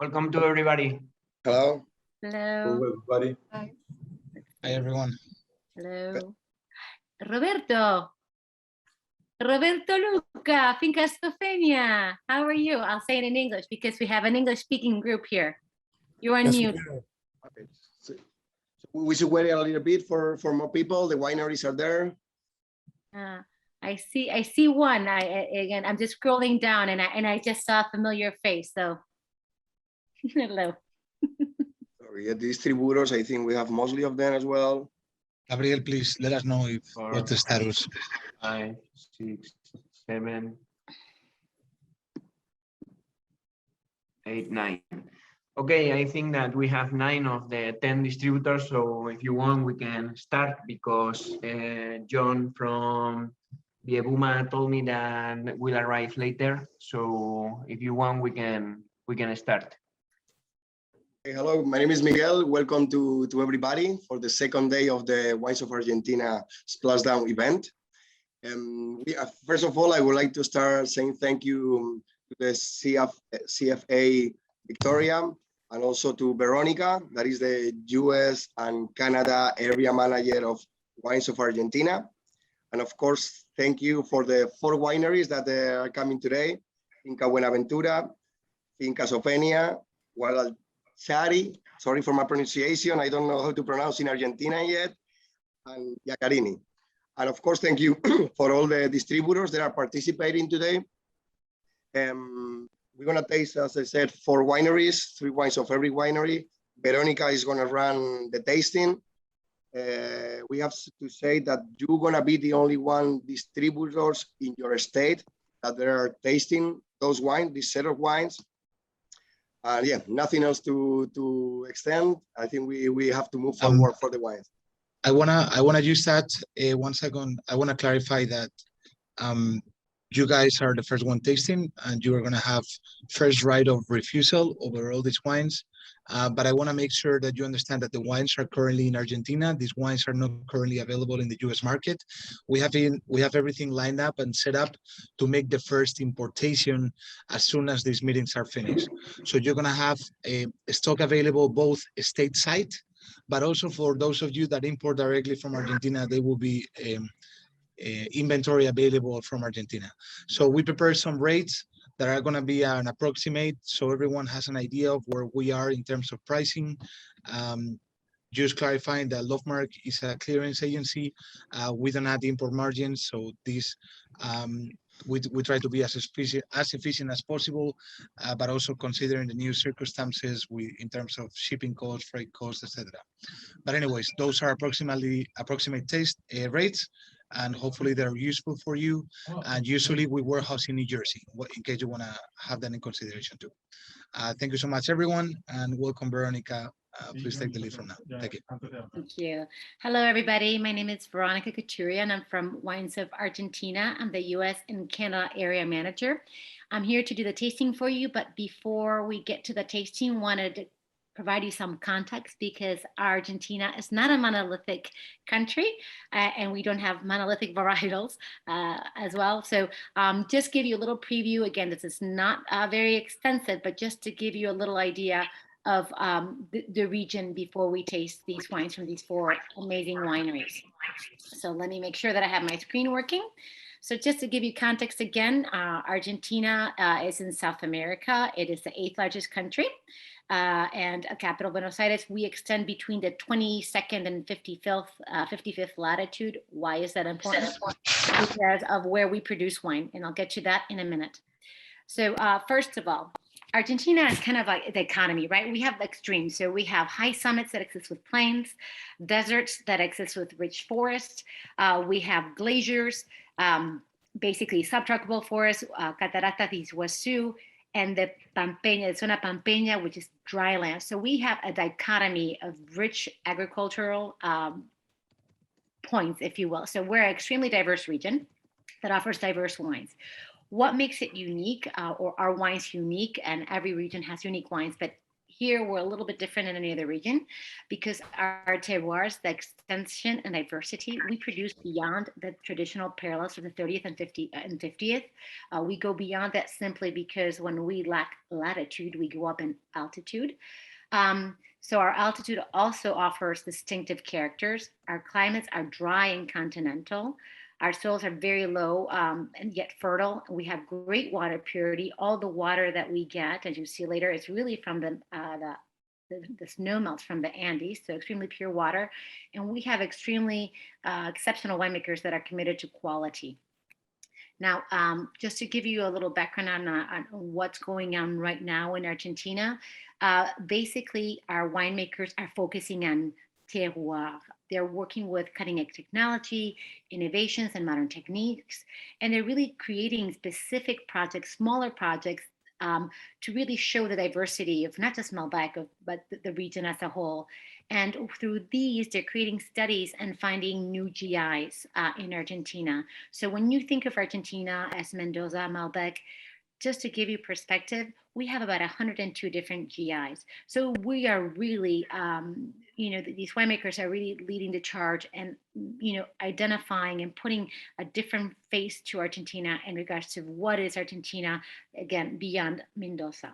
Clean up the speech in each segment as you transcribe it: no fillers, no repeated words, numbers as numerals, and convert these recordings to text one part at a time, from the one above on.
Welcome to everybody. Hello. Hello. Hello, everybody. Hi. Hi, everyone. Hello. Roberto. Roberto Luca, Finca SOPHENIA. How are you? I'll say it in English because we have an English-speaking group here. You're on mute. Okay. So we should wait a little bit for more people. The wineries are there. I see one. Again, I'm just scrolling down and I just saw a familiar face. So hello. Sorry, the distributors, I think we have mostly of them as well. Gabriel, please let us know if what's the status. 5, 6, 7, 8, 9. Okay, I think that we have 9 of the 10 distributors. So if you want, we can start because John from the Buma told me that will arrive later. So if you want, we can start. Hey, hello, my name is Miguel. Welcome to everybody for the second day of the Wines of Argentina Splashdown event. First of all, I would like to start saying thank you to the CFA Victoria and also to Veronica, that is the US and Canada area manager of Wines of Argentina. And of course, thank you for the 4 wineries that are coming today: Finca Ventura, Finca SOPHENIA, Chari, sorry for my pronunciation, I don't know how to pronounce in Argentina yet, and Yakarini. And of course, thank you for all the distributors that are participating today. We're gonna taste, as I said, 4 wineries, 3 wines of every winery. Veronica is gonna run the tasting. We have to say that you're gonna be the only one distributors in your state that they are tasting those wines, this set of wines. Yeah, nothing else to extend. I think we have to move forward for the wines. I wanna use that 1 second. I wanna clarify that you guys are the first one tasting, and you are gonna have first right of refusal over all these wines. But I wanna make sure that you understand that the wines are currently in Argentina. These wines are not currently available in the US market. We have everything lined up and set up to make the first importation as soon as these meetings are finished. So you're gonna have a stock available both stateside, but also for those of you that import directly from Argentina, they will be inventory available from Argentina. So we prepared some rates that are going to be an approximate, so everyone has an idea of where we are in terms of pricing. Just clarifying that Lovemark is a clearance agency. We don't add import margins, so this we try to be as efficient as possible, but also considering the new circumstances in terms of shipping costs, freight costs, etc. But anyways, those are approximate taste rates, and hopefully they're useful for you. And usually we warehouse in New Jersey, in case you want to have that in consideration too. Thank you so much, everyone, and welcome, Veronica. Please take the lead from now. Thank you. Thank you. Hello, everybody. My name is Veronica Couturier, and I'm from Wines of Argentina. I'm the US and Canada area manager. I'm here to do the tasting for you, but before we get to the tasting, wanted to provide you some context because Argentina is not a monolithic country and we don't have monolithic varietals as well. So just give you a little preview. Again, this is not very extensive, but just to give you a little idea of the region before we taste these wines from these 4 amazing wineries. So let me make sure that I have my screen working. So just to give you context again, Argentina is in South America. It is the 8th largest country. And capital Buenos Aires, we extend between the 22nd and 55th latitude. Why is that important? Because of where we produce wine, and I'll get to that in a minute. So first of all, Argentina is kind of like the economy, right? We have extremes. So we have high summits that exist with plains, deserts that exist with rich forests. We have glaciers, basically subtropical forests, Cataratas de Iguazu, and the Pampeña, the zona Pampeña, which is dry land. So we have a dichotomy of rich agricultural points, if you will. So we're an extremely diverse region that offers diverse wines. What makes it unique, or our wines unique, and every region has unique wines, but here we're a little bit different than any other region because our terroirs, the extension and diversity, we produce beyond the traditional parallels of the 30th and 50th. We go beyond that simply because when we lack latitude, we go up in altitude. So our altitude also offers distinctive characters. Our climates are dry and continental. Our soils are very low and yet fertile. We have great water purity. All the water that we get, as you see later, is really from the snow melts from the Andes, so extremely pure water. And we have extremely exceptional winemakers that are committed to quality. Now, just to give you a little background on what's going on right now in Argentina, basically our winemakers are focusing on terroir. They're working with cutting edge technology, innovations and modern techniques, and they're really creating specific projects, smaller projects, to really show the diversity of not just Malbec, but the region as a whole. And through these, they're creating studies and finding new GIs in Argentina. So when you think of Argentina as Mendoza, Malbec, just to give you perspective, we have about 102 different GIs. So we are really, these winemakers are really leading the charge and, identifying and putting a different face to Argentina in regards to what is Argentina, again, beyond Mendoza.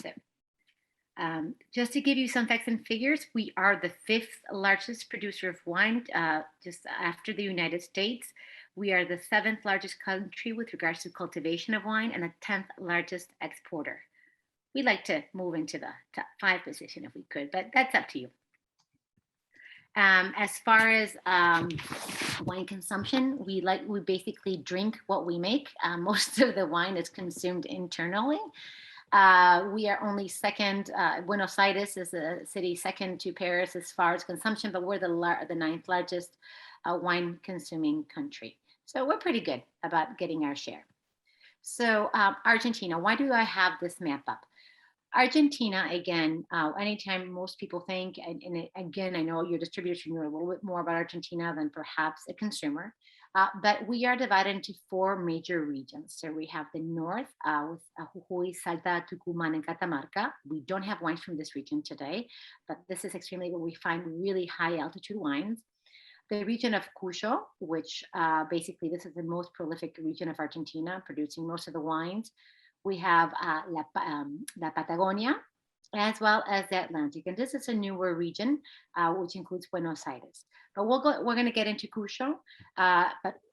So, just to give you some facts and figures, we are the 5th largest producer of wine, just after the United States. We are the 7th largest country with regards to cultivation of wine and the 10th largest exporter. We'd like to move into the top 5 position if we could, but that's up to you. As far as wine consumption, we basically drink what we make. Most of the wine is consumed internally. We are only second, Buenos Aires is a city second to Paris as far as consumption, but we're the 9th largest wine consuming country. So we're pretty good about getting our share. So Argentina, why do I have this map up? Argentina, again, anytime most people think, and again, I know you're distributors, you know a little bit more about Argentina than perhaps a consumer, but we are divided into 4 major regions. So we have the north with Jujuy, Salta, Tucumán, and Catamarca. We don't have wines from this region today, but this is extremely where we find really high altitude wines. The region of Cuyo, which basically this is the most prolific region of Argentina, producing most of the wines. We have La Patagonia, as well as the Atlantic. And this is a newer region, which includes Buenos Aires. But we're going to get into Cuyo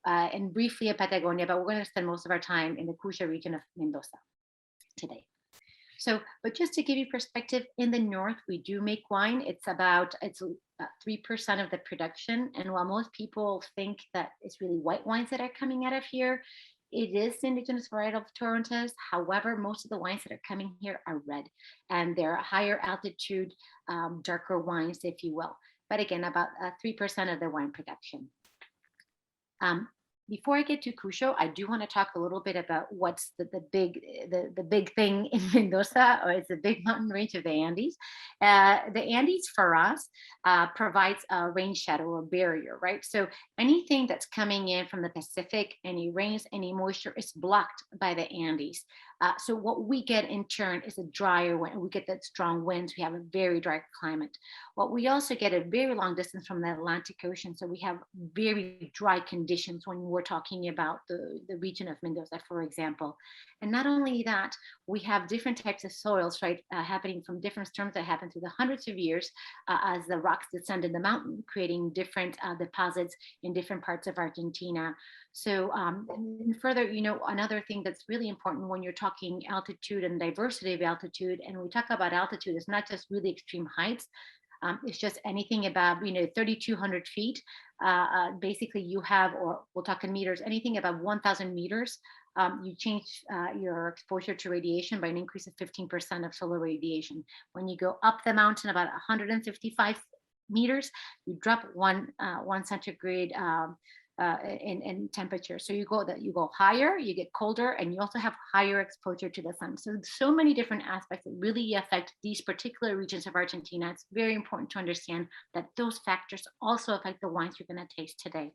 and briefly at Patagonia, but we're going to spend most of our time in the Cuyo region of Mendoza today. So, but just to give you perspective, in the north, we do make wine. It's about 3% of the production. And while most people think that it's really white wines that are coming out of here, it is the indigenous varietal of Torrontés. However, most of the wines that are coming here are red, and they're higher altitude, darker wines, if you will. But again, about 3% of the wine production. Before I get to Cuyo, I do want to talk a little bit about what's the big thing in Mendoza, or it's the big mountain range of the Andes. The Andes for us provides a rain shadow or barrier, right? So anything that's coming in from the Pacific, any rains, any moisture is blocked by the Andes. So what we get in turn is a drier wind. We get that strong winds. We have a very dry climate. What we also get a very long distance from the Atlantic Ocean. So we have very dry conditions when we're talking about the region of Mendoza, for example. And not only that, we have different types of soils, right, happening from different storms that happen through the hundreds of years as the rocks descend in the mountain, creating different deposits in different parts of Argentina. So and further, another thing that's really important when you're talking altitude and diversity of altitude, and we talk about altitude, it's not just really extreme heights. It's just anything above, 3,200 feet. Basically, you have, or we'll talk in meters, anything above 1,000 meters, you change your exposure to radiation by an increase of 15% of solar radiation. When you go up the mountain about 155 meters, you drop one centigrade in temperature. So you go higher, you get colder, and you also have higher exposure to the sun. So many different aspects that really affect these particular regions of Argentina. It's very important to understand that those factors also affect the wines you're going to taste today.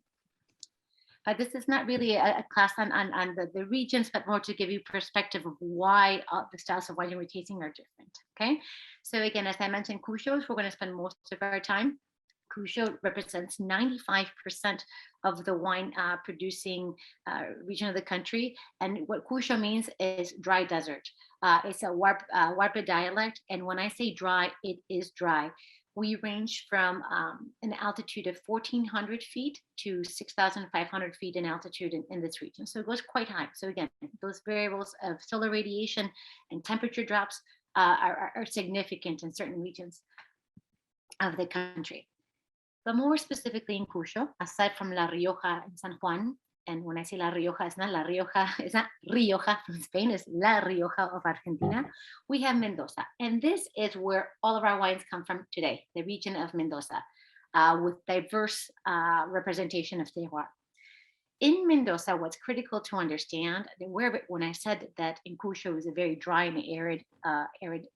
But this is not really a class on the regions, but more to give you perspective of why the styles of wine we're tasting are different. Okay, so again, as I mentioned, Cuscos, we're going to spend most of our time. Cusco represents 95% of the wine producing region of the country. And what Cusco means is dry desert. It's a Huarpe dialect. And when I say dry, it is dry. We range from an altitude of 1,400 feet to 6,500 feet in altitude in this region. So it goes quite high. So again, those variables of solar radiation and temperature drops are significant in certain regions of the country. But more specifically in Cusco, aside from La Rioja and San Juan, and when I say La Rioja, it's not La Rioja, it's not Rioja from Spain, it's La Rioja of Argentina, we have Mendoza. And this is where all of our wines come from today, the region of Mendoza, with diverse representation of terroir. In Mendoza, what's critical to understand, when I said that in Cusco is a very dry and arid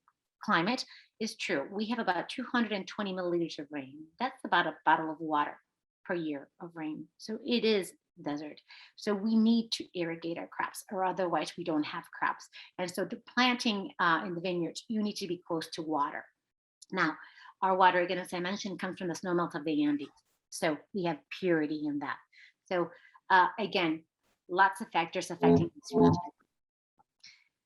climate, is true. We have about 220 milliliters of rain. That's about a bottle of water per year of rain. So it is desert. So we need to irrigate our crops, or otherwise we don't have crops. And so the planting in the vineyards, you need to be close to water. Now, our water, again, as I mentioned, comes from the snowmelt of the Andes. So we have purity in that. So again, lots of factors affecting this region.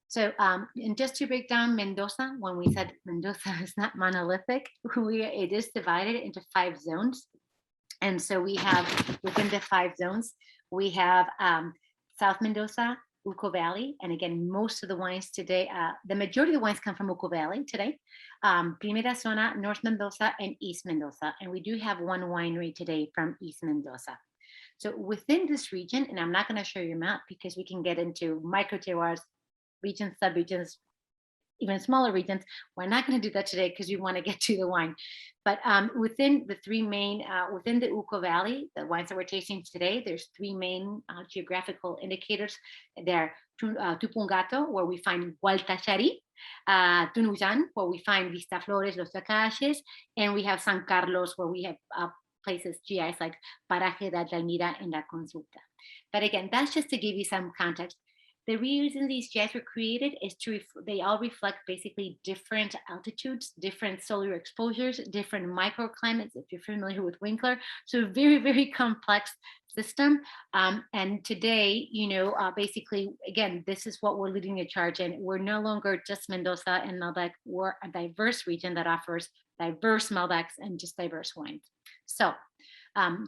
So, and just to break down Mendoza, when we said Mendoza is not monolithic, it is divided into 5 zones. And so we have, within the 5 zones, we have South Mendoza, Uco Valley. And again, most of the wines today, the majority of the wines come from Uco Valley today. Primera Zona, North Mendoza, and East Mendoza. And we do have one winery today from East Mendoza. So within this region, and I'm not going to show you a map because we can get into micro terroirs, regions, sub-regions, even smaller regions. We're not going to do that today because we want to get to the wine. But within the 3 main, within the Uco Valley, the wines that we're tasting today, there's 3 main geographical indicators. They're Tupungato, where we find Gualtachari, Tunuyán, where we find Vista Flores, Los Acaches, and we have San Carlos, where we have places, GIs like Paraje de Altamira and La Consulta. But again, that's just to give you some context. The reason these GIs were created is they all reflect basically different altitudes, different solar exposures, different microclimates, if you're familiar with Winkler. So very, very complex system. And today, basically, again, this is what we're leading the charge in. We're no longer just Mendoza and Malbec. We're a diverse region that offers diverse Malbecs and just diverse wines. So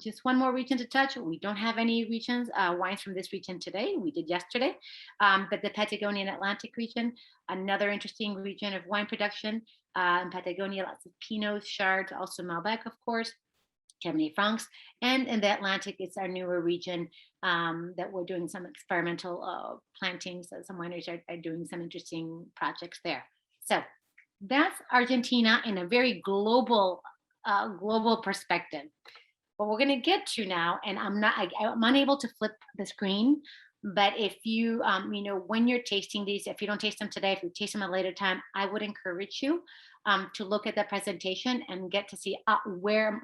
just one more region to touch. We don't have any regions, wines from this region today. We did yesterday, but the Patagonian Atlantic region, another interesting region of wine production. In Patagonia, lots of Pinots, Chards, also Malbec, of course, Cabernet Francs. And in the Atlantic, it's our newer region that we're doing some experimental plantings. So some wineries are doing some interesting projects there. So that's Argentina in a very global perspective. What we're going to get to now, and I'm unable to flip the screen, but if you, when you're tasting these, if you don't taste them today, if you taste them at a later time, I would encourage you to look at the presentation and get to see where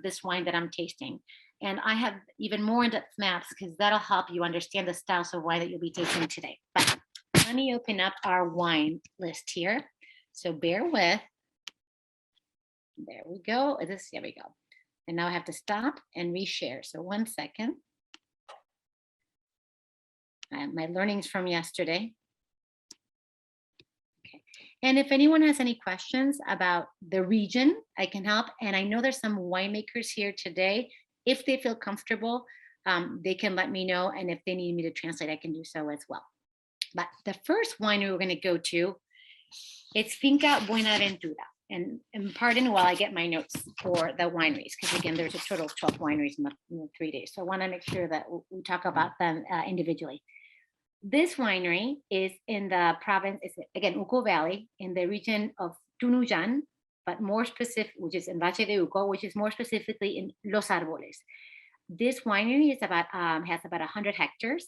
this wine that I'm tasting. And I have even more in-depth maps because that'll help you understand the styles of wine that you'll be tasting today. But let me open up our wine list here. So bear with. There we go. There we go. And now I have to stop and reshare. So 1 second. My learnings from yesterday. Okay. And if anyone has any questions about the region, I can help. And I know there's some winemakers here today. If they feel comfortable, they can let me know. And if they need me to translate, I can do so as well. But the first winery we're going to go to, it's Finca Buena Ventura. And pardon while I get my notes for the wineries, because again, there's a total of 12 wineries in the 3 days. So I want to make sure that we talk about them individually. This winery is in the province, again, Uco Valley, in the region of Tunuyán, but more specific, which is in Valle de Uco, which is more specifically in Los Árboles. This winery is has about 100 hectares,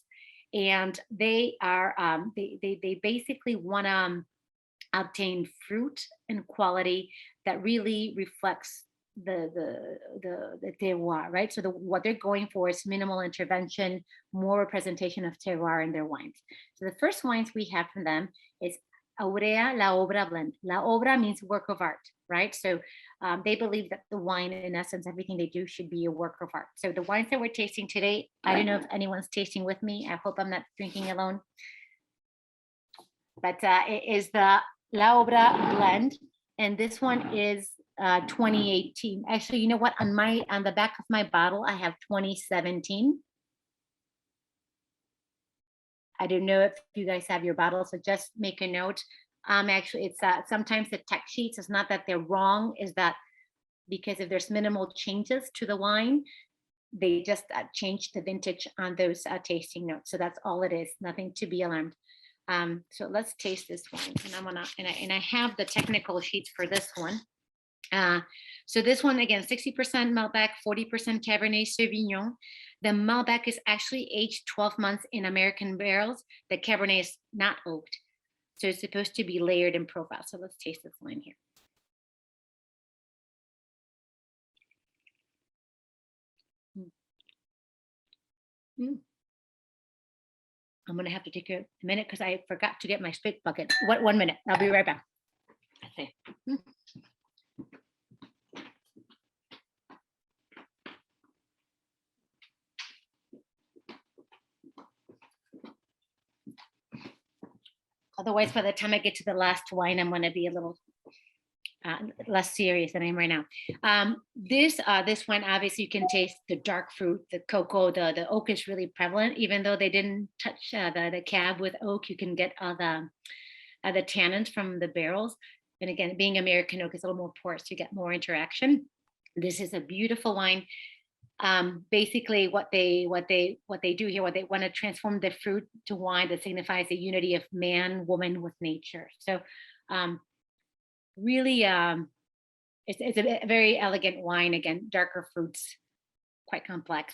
and they are they basically want to obtain fruit and quality that really reflects the terroir, right? So what they're going for is minimal intervention, more representation of terroir in their wines. So the first wines we have from them is AUREO La Obra blend. La Obra means work of art, right? So they believe that the wine, in essence, everything they do should be a work of art. So the wines that we're tasting today, I don't know if anyone's tasting with me. I hope I'm not drinking alone. But it is the La Obra blend. And this one is 2018. Actually, you know what? On the back of my bottle, I have 2017. I don't know if you guys have your bottle, so just make a note. Actually, it's sometimes the tech sheets, it's not that they're wrong, is that because if there's minimal changes to the wine, they just change the vintage on those tasting notes. So that's all it is, nothing to be alarmed. So let's taste this wine, and I have the technical sheets for this one. So this one, again, 60% Malbec, 40% Cabernet Sauvignon. The Malbec is actually aged 12 months in American barrels. The Cabernet is not oaked. So it's supposed to be layered in profile. So let's taste this wine here. I'm gonna have to take a minute because I forgot to get my spit bucket. 1 minute, I'll be right back. Okay. Otherwise, by the time I get to the last wine, I'm gonna be a little less serious than I am right now. This wine, obviously you can taste the dark fruit, the cocoa, the oak is really prevalent, even though they didn't touch the cab with oak, you can get all the tannins from the barrels. And again, being American oak is a little more porous, you get more interaction. This is a beautiful wine. Basically what they do here, what they want to transform the fruit to wine that signifies the unity of man, woman with nature. So really, it's a very elegant wine. Again, darker fruits, quite complex.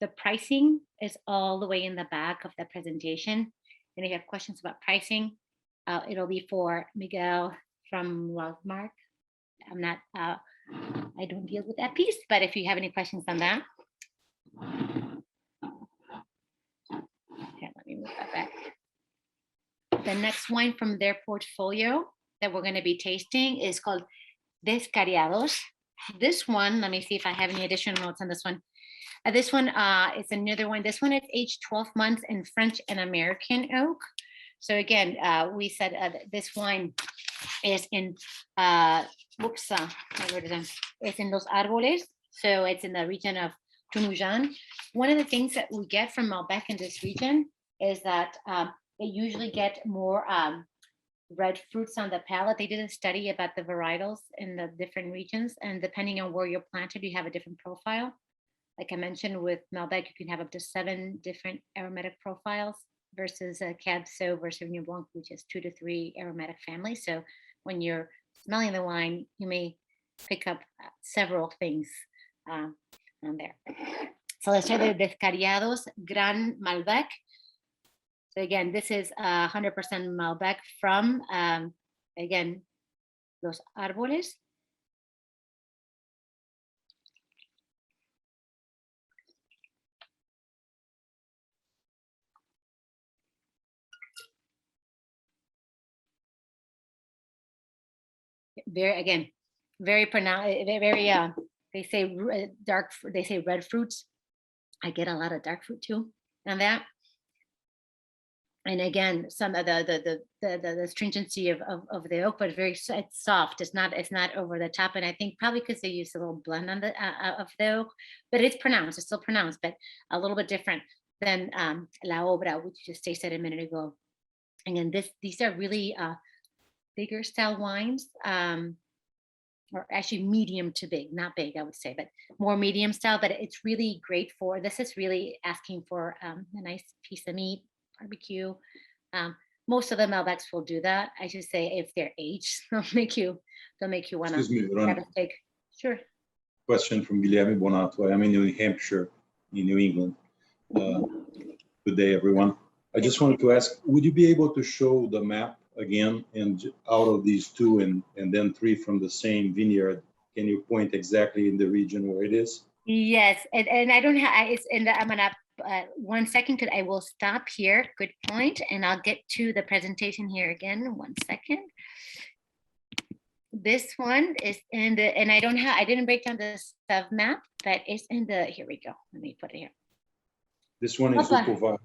The pricing is all the way in the back of the presentation. And if you have questions about pricing, it'll be for Miguel from Lovemark. I'm not, I don't deal with that piece, but if you have any questions on that. Okay, let me move that back. The next wine from their portfolio that we're going to be tasting is called DESCARRIADOS. This one, let me see if I have any additional notes on this one. This one is another one. This one is aged 12 months in French and American oak. So again, we said this wine is in, it's in Los Árboles. So it's in the region of Tunuyán. One of the things that we get from Malbec in this region is that they usually get more red fruits on the palate. They did a study about the varietals in the different regions, and depending on where you're planted, you have a different profile. Like I mentioned, with Malbec, you can have up to 7 different aromatic profiles versus Cab Sauv or Sauvignon Blanc, which is 2 to 3 aromatic families. So when you're smelling the wine, you may pick up several things on there. So let's try the DESCARRIADOS Gran Malvec. So again, this is 100% Malbec from, again, Los Árboles. Very pronounced, very, they say dark, they say red fruits. I get a lot of dark fruit too on that. And again, some of the stringency of the oak, but it's soft. It's not over the top. And I think probably because they use a little blend on the of the oak, but it's pronounced. It's still pronounced, but a little bit different than La Obra, which you just tasted a minute ago. Again, these are really bigger style wines, or actually medium to big, not big, I would say, but more medium style. But it's really great for. This is really asking for a nice piece of meat. Barbecue. Most of the Malbecs will do that. I should say if they're aged, they'll make you want to grab a steak. Sure. Question from Guilherme Bonato. I'm in New Hampshire, in New England. Good day, everyone. I just wanted to ask, would you be able to show the map again, and out of these 2 and then 3 from the same vineyard, can you point exactly in the region where it is? Yes, and I don't have, it's in the, I'm gonna, 1 second, because I will stop here. Good point. And I'll get to the presentation here again. 1 second. This one is in the, and I don't have, I didn't break down the sub map, but it's in the, here we go. Let me put it here. This one is Okay. Ucova.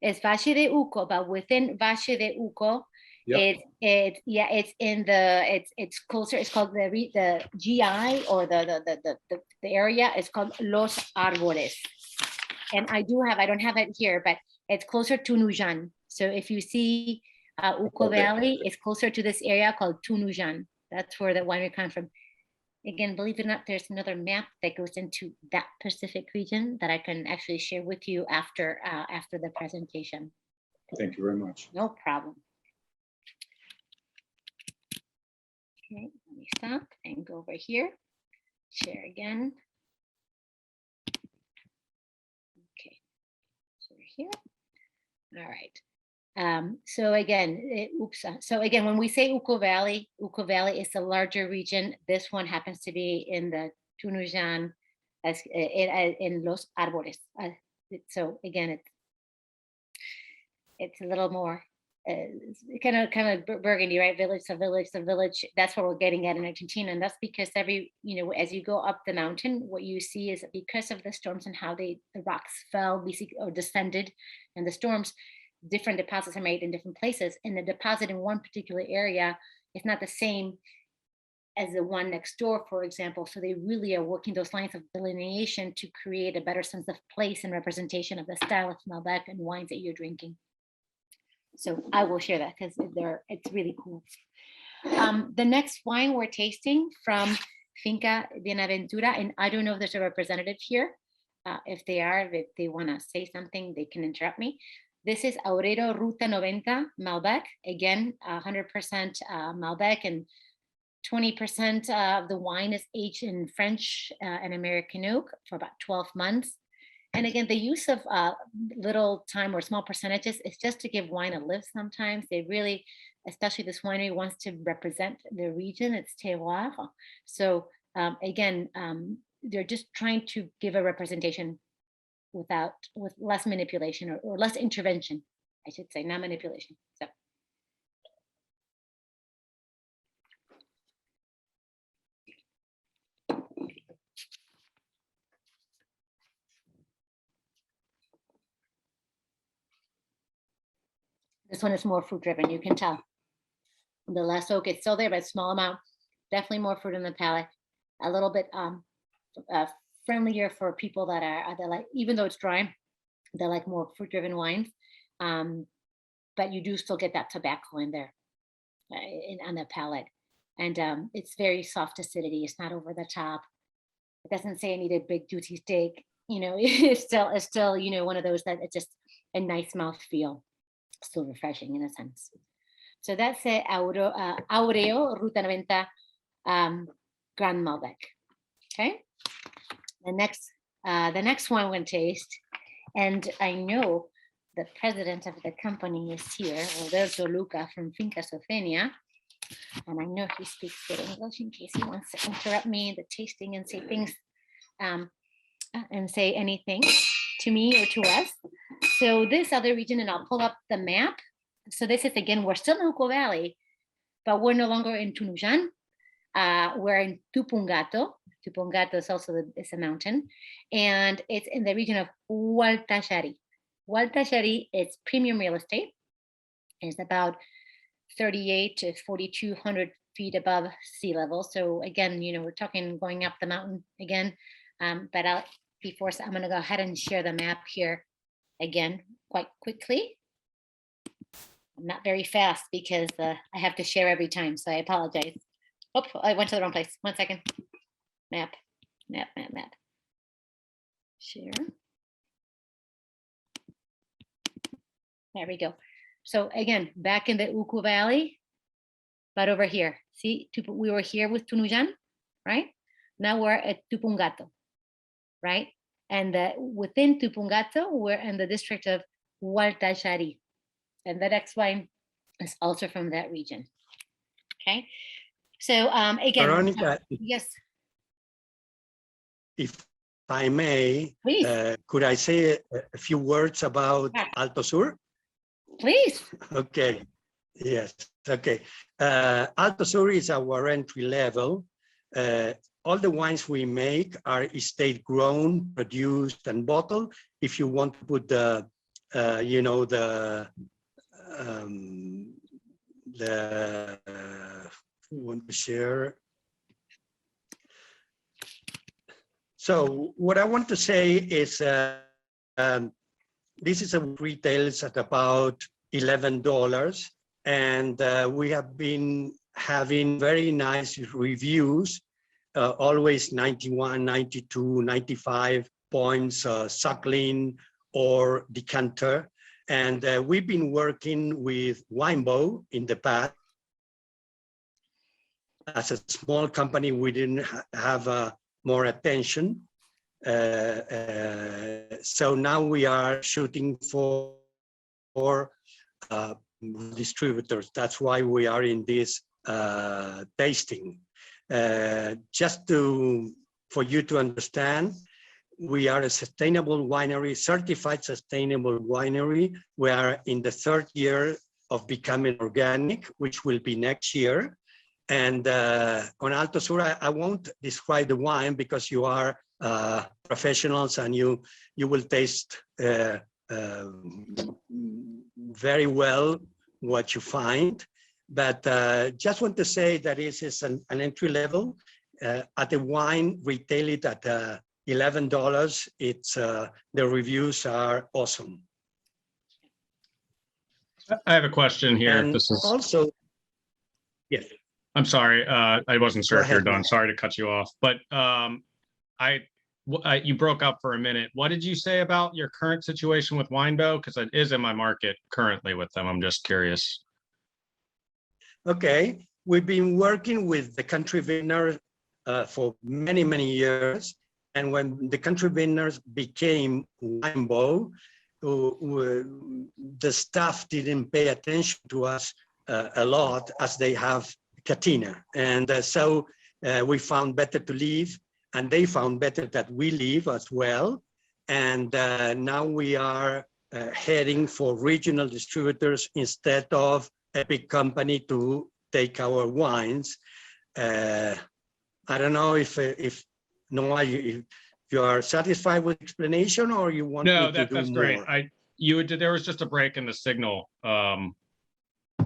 It's Valle de Uco, but within Valle de Uco, Yep. it's in the, it's closer, it's called the GI, or the area is called Los Árboles. And I don't have it here, but it's closer to Nujan. So if you see Uco Okay. Valley, it's closer to this area called Tunujan. That's where the winery comes from. Again, believe it or not, there's another map that goes into that Pacific region that I can actually share with you after the presentation. Thank you very much. No problem. Okay, let me stop and go over here. Share again. Okay, so we're here. All right. So again, so again, when we say Uco Valley is the larger region. This one happens to be in the Tunujan, as in Los Árboles. So again, it's a little more kind of Burgundy, right? Village to village to village. That's what we're getting at in Argentina, and that's because as you go up the mountain, what you see is that because of the storms and how the rocks fell or descended, and the storms, different deposits are made in different places, and the deposit in one particular area is not the same as the one next door, for example. So they really are working those lines of delineation to create a better sense of place and representation of the style of Malbec and wines that you're drinking. So I will share that because it's really cool. The next wine we're tasting from Finca Ventura, and I don't know if there's a representative here. If they want to say something, they can interrupt me. This is AUREO RUTA 90 Malbec. Again, 100% Malbec, and 20% of the wine is aged in French and American oak for about 12 months. And again, the use of little time or small percentages is just to give wine a lift sometimes. They really, especially this winery, wants to represent the region, its terroir. So again, they're just trying to give a representation with less manipulation or less intervention, I should say, not manipulation. So. This one is more fruit driven, you can tell. The less oak, it's still there, but small amount. Definitely more fruit in the palate. A little bit friendlier for people that like, even though it's dry, they like more fruit driven wines. But you do still get that tobacco in there on the palate. And it's very soft acidity. It's not over the top. It doesn't say I need a big juicy steak. It's still, one of those that it's just a nice mouth feel. Still refreshing in a sense. So that's the AUREO RUTA 90 Gran Malvec. Okay. The next one we're going to taste, and I know the president of the company is here, Roberto Luca from Finca SOPHENIA, and I know he speaks good English in case he wants to interrupt me in the tasting and say things and say anything to me or to us. So this other region, and I'll pull up the map. So this is, again, we're still in Uco Valley, but we're no longer in Tunujan. We're in Tupungato. Tupungato is also it's a mountain, and it's in the region of Hualtayari. Hualtayari, it's premium real estate. It's about 38 to 4,200 feet above sea level. So again, we're talking going up the mountain again. But I'm going to go ahead and share the map here again quite quickly. I'm not very fast because I have to share every time, so I apologize. Oh, I went to the wrong place. 1 second. Map. Share. There we go. So again, back in the Uco Valley, but over here. See, we were here with Tunujan, right? Now we're at Tupungato, right? And within Tupungato, we're in the district of Hualtayari. And the next wine is also from that region. Okay. So again, Veronica, yes. if I may, Please. could I say a few words about Yeah. ALTOSUR? Please. Okay, yes, okay. ALTOSUR is our entry level. All the wines we make are estate grown, produced, and bottled. If you want to put the, you know, want to share. So what I want to say is this is a retails at about $11, and we have been having very nice reviews, always 91, 92, 95 points, suckling or decanter. And we've been working with Winebow in the past. As a small company, we didn't have more attention. So now we are shooting for distributors. That's why we are in this tasting. Just for you to understand, we are a sustainable winery, certified sustainable winery. We are in the 3rd year of becoming organic, which will be next year. And on ALTOSUR, I won't describe the wine because you are professionals and you will taste very well what you find. But just want to say that this is an entry level. At the wine, retail it at $11. It's the reviews are awesome. I have a question here. And This is also, yes. I'm sorry, I wasn't sure Go if you're ahead, done. Mike. Sorry to cut you off, but you broke up for a minute. What did you say about your current situation with Winebow? Because it is in my market currently with them. I'm just curious. Okay, we've been working with the country vintners for many, many years. And when the country vintners became Winebow, the staff didn't pay attention to us a lot as they have Catina. And so we found better to leave, and they found better that we leave as well. And now we are heading for regional distributors instead of a big company to take our wines. I don't know if Noah, if you are satisfied with explanation or you want me to do that's more? great. There was just a break in the signal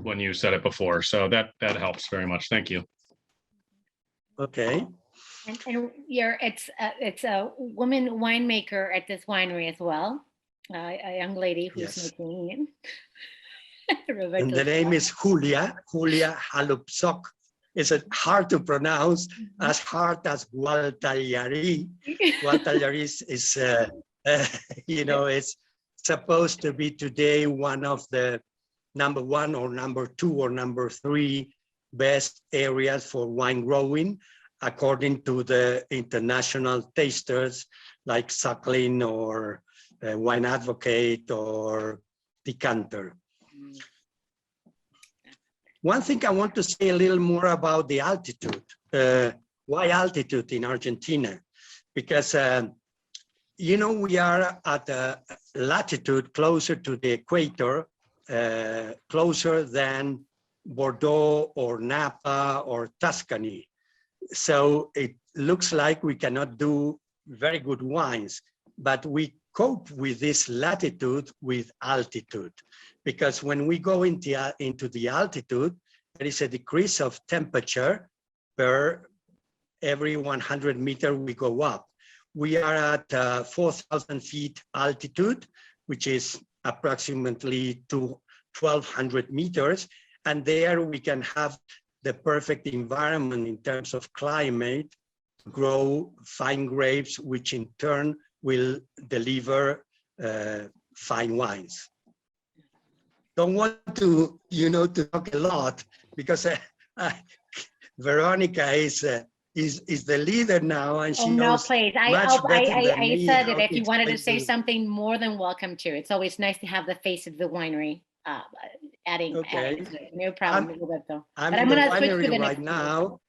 when you said it before, so that helps very much. Thank you. Okay. And it's a woman winemaker at this winery as well, a young lady who's Yes. making And the name is Julia Halupsok. It's hard to pronounce, as hard as Gualtallari. Gualtallari is you know, it's supposed to be today one of the #1 or #2 or #3 best areas for wine growing, according to the international tasters like Suckling or Wine Advocate or Decanter. One thing I want to say a little more about the altitude. Why altitude in Argentina? Because, you know, we are at a latitude closer to the equator, closer than Bordeaux or Napa or Tuscany. So it looks like we cannot do very good wines, but we cope with this latitude with altitude, because when we go into the altitude, there is a decrease of temperature per every 100 meters we go up. We are at 4,000 feet altitude, which is approximately 1,200 meters. And there we can have the perfect environment in terms of climate to grow fine grapes, which in turn will deliver fine wines. Don't want to, you know, to talk a lot because Veronica is the leader now, and she knows please. much better than me said how that if you wanted to explain say something, more than welcome to. It's always nice to have the face of the winery adding. Okay. No problem, Roberto. I'm But in the gonna switch to winery the right next now.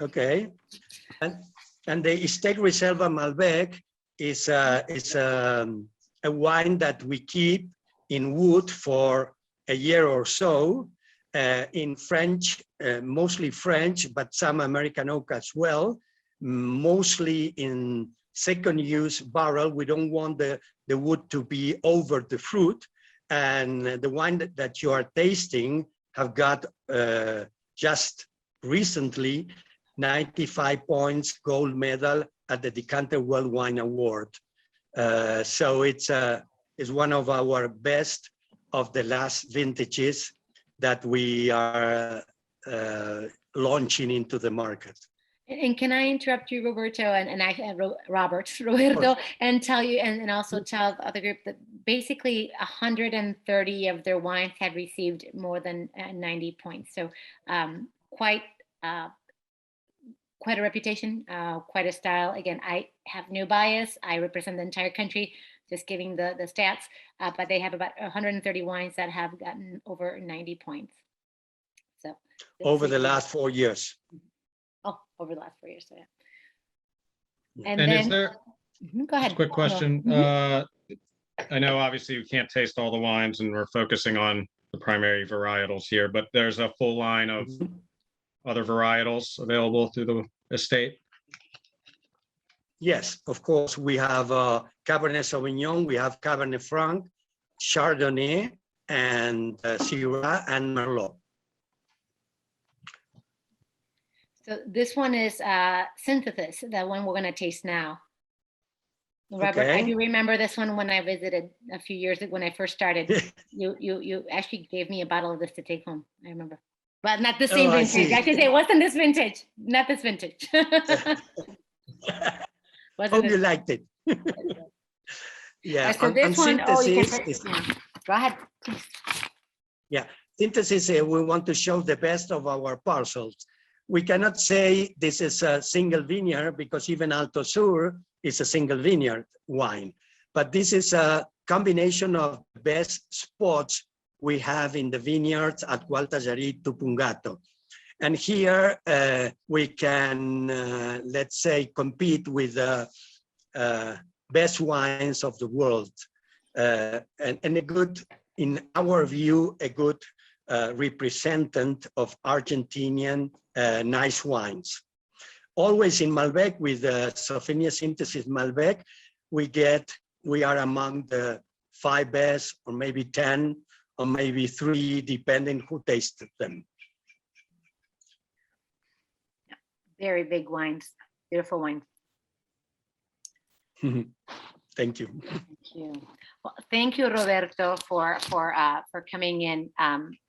Okay. And the Estegre Reserva Malbec is a wine that we keep in wood for a year or so, in French, mostly French, but some American oak as well, mostly in second use barrel. We don't want the wood to be over the fruit. And the wine that you are tasting have got just recently 95 points gold medal at the Decanter World Wine Award. So it's one of our best of the last vintages that we are launching into the market. And can I interrupt you, Roberto, Roberto, and tell you, and also tell the other group that basically 130 of their wines had received more than 90 points. So quite a reputation, quite a style. Again, I have no bias. I represent the entire country, just giving the stats, but they have about 130 wines that have gotten over 90 points. So over the last 4 years. Oh, over the last 4 years, so yeah. And then, is there, go ahead. quick question. I know obviously you can't taste all the wines and we're focusing on the primary varietals here, but there's a full line of other varietals available through the estate. Yes, of course. We have Cabernet Sauvignon, we have Cabernet Franc, Chardonnay, and Syrah and Merlot. So this one is Synthesis, the one we're going to taste now. Robert, Okay. I do remember this one when I visited a few years ago when I first started. you actually gave me a bottle of this to take home. I remember, but not the same vintage. I should say it wasn't this vintage, not this vintage. Hope you liked it. Yeah. So this one, Synthesis go ahead, please. Yeah, Synthesis, we want to show the best of our parcels. We cannot say this is a single vineyard because even ALTOSUR is a single vineyard wine. But this is a combination of the best spots we have in the vineyards at Gualtallarí, Tupungato. And here we can, let's say, compete with the best wines of the world. And a good, in our view, a good representative of Argentinian nice wines. Always in Malbec with the SOPHENIA Synthesis Malbec, we are among the 5 best, or maybe 10, or maybe 3, depending who tasted them. Very big wines, beautiful wines. Thank you. Thank you. Well, thank you, Roberto, for coming in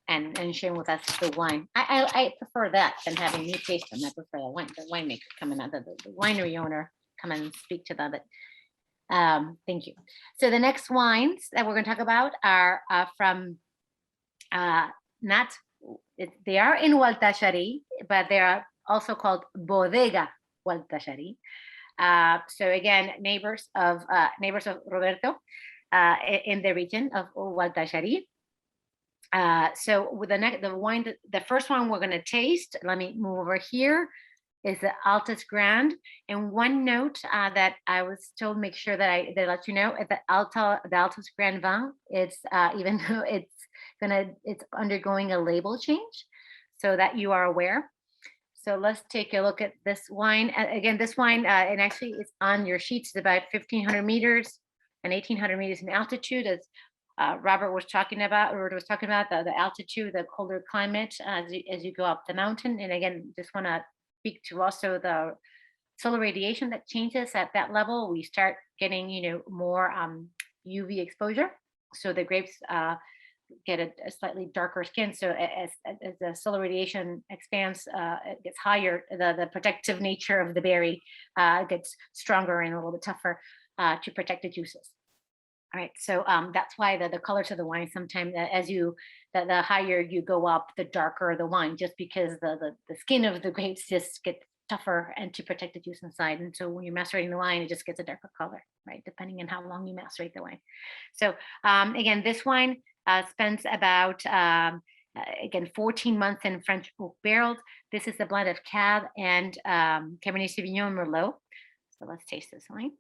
and sharing with us the wine. I prefer that than having you taste them. I prefer the winemaker coming out, the winery owner come and speak to them. But thank you. So the next wines that we're going to talk about are from they are in Gualtallarí, but they are also called Bodega Yakarini. So again, neighbors of Roberto in the region of Gualtallarí. So with the first one we're going to taste, let me move over here, is the Altus Grand. And one note that I was told, make sure that I let you know, is the Altus Grand Vin, it's even though it's undergoing a label change, so that you are aware. So let's take a look at this wine. Again, this wine, and actually it's on your sheets, it's about 1,500 meters and 1,800 meters in altitude, as Robert was talking about, the altitude, the colder climate as you go up the mountain. And again, just want to speak to also the solar radiation that changes at that level. We start getting, more UV exposure. So the grapes get a slightly darker skin. So as the solar radiation expands, it gets higher, the protective nature of the berry gets stronger and a little bit tougher to protect the juices. All right, so that's why the colors of the wine sometimes, the higher you go up, the darker the wine, just because the skin of the grapes just get tougher and to protect the juice inside. And so when you're macerating the wine, it just gets a darker color, right? Depending on how long you macerate the wine. So again, this wine spends about, again, 14 months in French oak barrels. This is a blend of Cab and Cabernet Sauvignon Merlot. So let's taste this wine.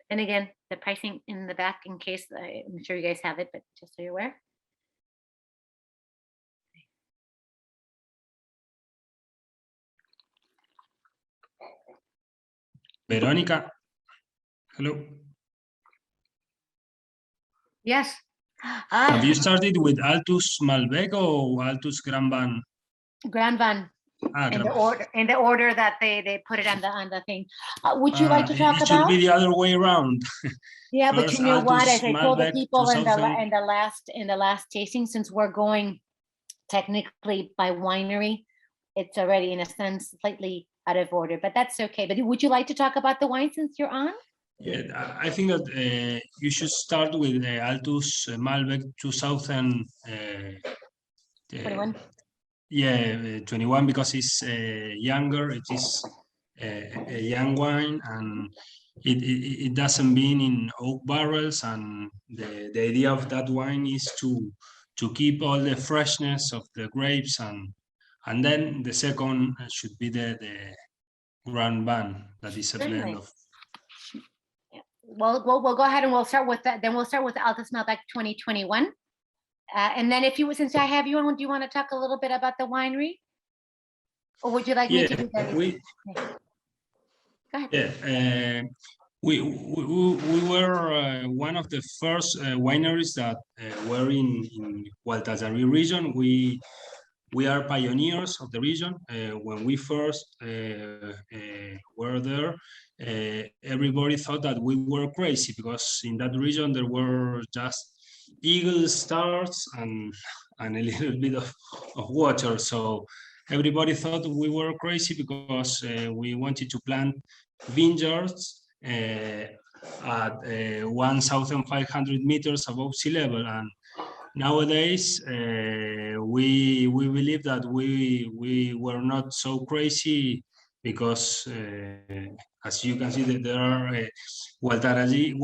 And again, the pricing in the back in case, I'm sure you guys have it, but just so you're aware. Veronica, hello. Yes. Have you started with Altus Malbec or Altus Gran Van? Grand Van. In the order that they put it on the thing. Would you like to talk it about? should be the other way around. Yeah, but First, you know what? As Altus I told the Malbec people in 2000. the last tasting, since we're going technically by winery, it's already in a sense slightly out of order, but that's okay. But would you like to talk about the wine since you're on? Yeah, I think that you should start with Altus Malbec 2000. 21. Yeah, 21 because it's younger. It is a young wine, and it doesn't been in oak barrels. And the idea of that wine is to keep all the freshness of the grapes, and then the second should be the Grand Van, that is a blend of. Yeah. Well, we'll go ahead and we'll start with that. Then we'll start with the Altus Malbec 2021. And then if you, since I have you on, do you want to talk a little bit about the winery? Or would you like me to do that? Go ahead. Yeah, we were one of the first wineries that were in Gualtajari region. We are pioneers of the region. When we first were there, everybody thought that we were crazy because in that region there were just eagle stars and a little bit of water. So everybody thought we were crazy because we wanted to plant vineyards at 1,500 meters above sea level. And nowadays, we believe that we were not so crazy because, as you can see, that there are Gualtajari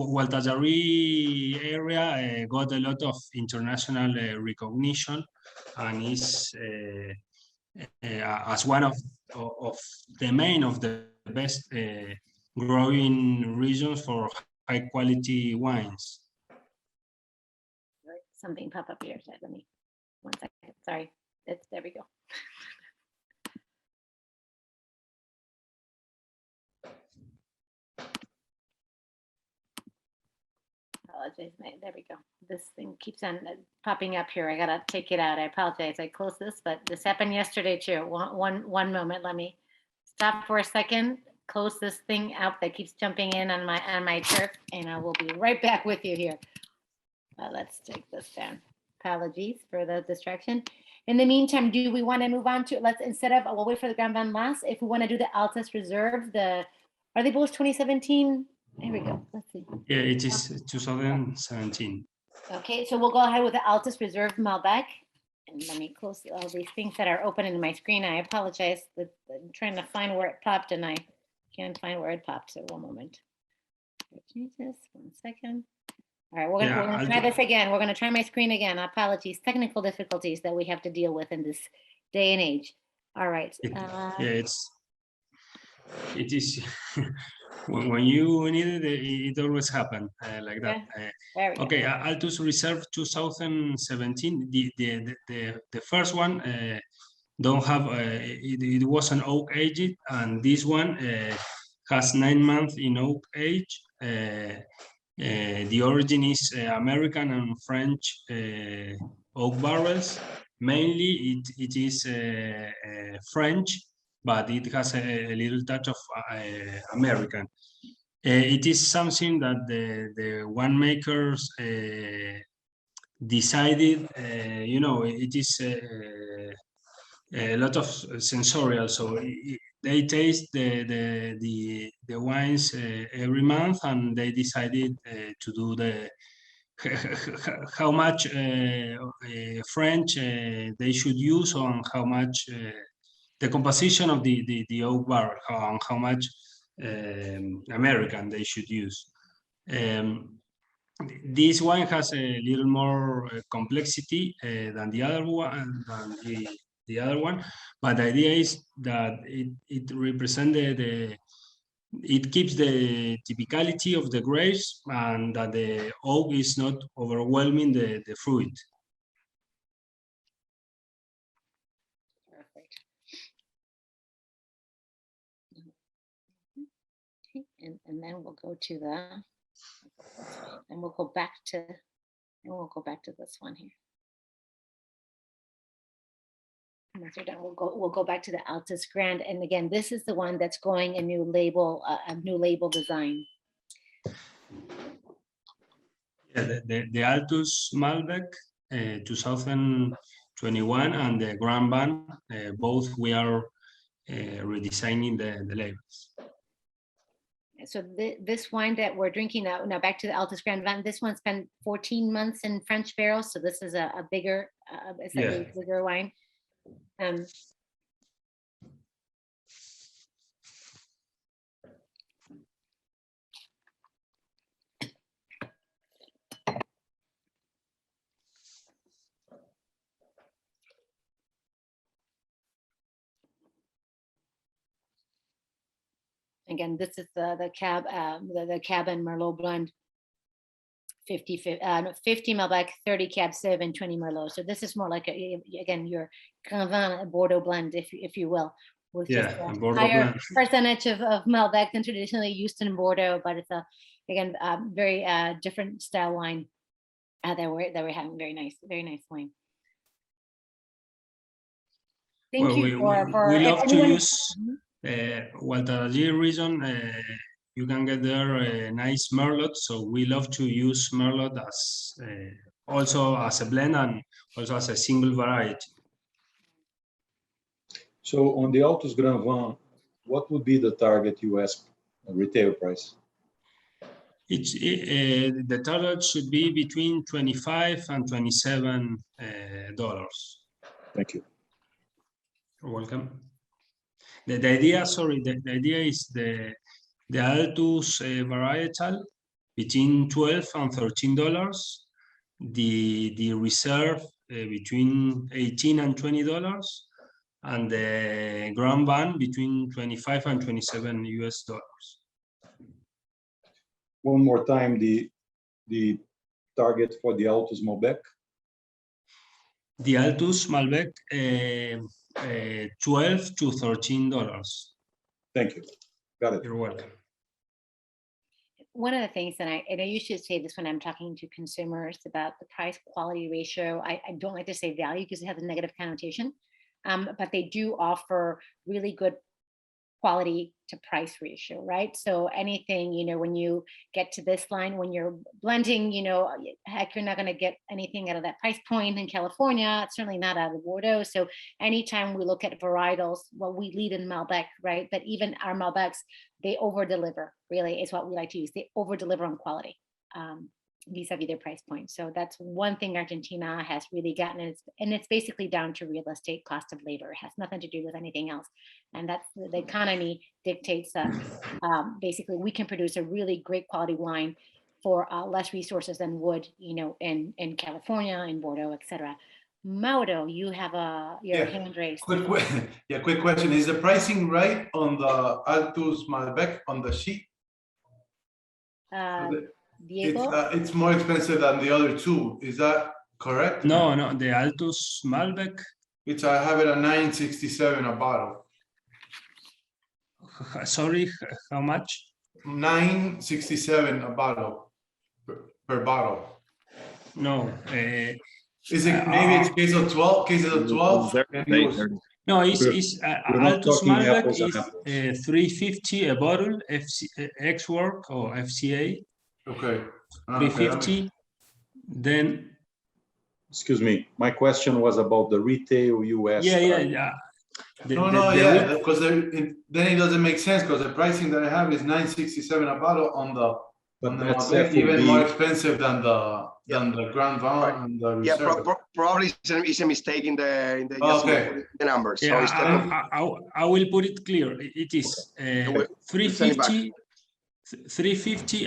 area got a lot of international recognition, and is as one of the best growing regions for high quality wines. Something pop up here. So let me 1 second. Sorry. There we go. Apologize. There we go. This thing keeps on popping up here. I gotta take it out. I apologize. I closed this, but this happened yesterday too. One moment. Let me stop for a second. Close this thing out that keeps jumping in on my turf, and I will be right back with you here. Let's take this down. Apologies for the distraction. In the meantime, do we want to move on to, we'll wait for the Grand Van last. If we want to do the Altus Reserve, are they both 2017? There we go. Let's see. Yeah, it is 2017. Okay, so we'll go ahead with the Altus Reserve Malbec. And let me close all these things that are open in my screen. I apologize. I'm trying to find where it popped and I can't find where it popped. So one moment. Change this. 1 second. All right, we're gonna try this again. We're gonna try my screen again. Apologies, technical difficulties that we have to deal with in this day and age. All right. It is when you need it, it always happens like that. Okay, Altus Reserve 2017. The first one don't have it was an oak aged, and this one has 9 months in oak age. The origin is American and French oak barrels. Mainly, it is French, but it has a little touch of American. It is something that the winemakers decided. It is a lot of sensorial. So they taste the wines every month, and they decided to do how much French they should use, and how much the composition of the oak barrel, how much American they should use. This wine has a little more complexity than the other one, but the idea is that it represented it keeps the typicality of the grapes and that the oak is not overwhelming the fruit. Perfect. Okay, and then we'll go to the, and we'll go back to, this one here. Once we're done, we'll go back to the Altus Grand, and again, this is the one that's going a new label design. Yeah, the Altus Malbec 2021 and the Gran Van, both we are redesigning the labels. So this wine that we're drinking now back to the Altus Grand Van, this one spent 14 months in French barrels, so this is a bigger, it's like a bigger wine. Again, this is the Cab and Merlot blend. 50 Malbec, 30 Cab Civ, and 20 Merlot. So this is more like again your Gran Van Bordeaux blend, if you will, with just a higher percentage of Malbec than traditionally used in Bordeaux. But it's again very different style wine that we're having. Very nice wine. Thank you for we love to use Walter region. You can get there a nice Merlot, so we love to use Merlot as also as a blend and also as a single variety. So on the Altus Gran Van, what would be the target US retail price? The target should be between $25 and $27. Thank you. You're welcome. The idea is the Altus varietal between $12 and $13, the Reserve between $18 and $20, and the Gran Van between $25 and $27 US. One more time, the target for the Altus Malbec. The Altus Malbec, $12 to $13. Thank you. Got it. You're welcome. One of the things that I usually say this when I'm talking to consumers about the price quality ratio, I don't like to say value because it has a negative connotation, but they do offer really good quality to price ratio, right? So anything, when you get to this line, when you're blending, heck, you're not going to get anything out of that price point in California. It's certainly not out of Bordeaux. So anytime we look at varietals, well, we lead in Malbec, right? But even our Malbecs, they over deliver, really, is what we like to use. They over deliver on quality vis-a-vis their price point. So that's one thing Argentina has really gotten, and it's basically down to real estate cost of labor. It has nothing to do with anything else. And that's the economy dictates that basically we can produce a really great quality wine for less resources than would, in California, in Bordeaux, etc. Mauro, you have your hand raised. Quick question. Is the pricing right on the Altus Malbec on the sheet? Diego? It's more expensive than the other two. Is that correct? No, the Altus Malbec. I have it at $9.67 a bottle. Sorry, how much? $9.67 a bottle per bottle. No. Is it maybe it's case of 12? Cases of 12? No, it's Altus Malbec is $3.50 a bottle, X work or FCA. Okay. $3.50. Then. Excuse me. My question was about the retail US. Yeah. Because then it doesn't make sense because the pricing that I have is $9.67 a bottle on the. But that's even more expensive than the Gran Van and the Reserve. Probably it's a mistake in the numbers. Yeah, So I will put it clear. It is $3.50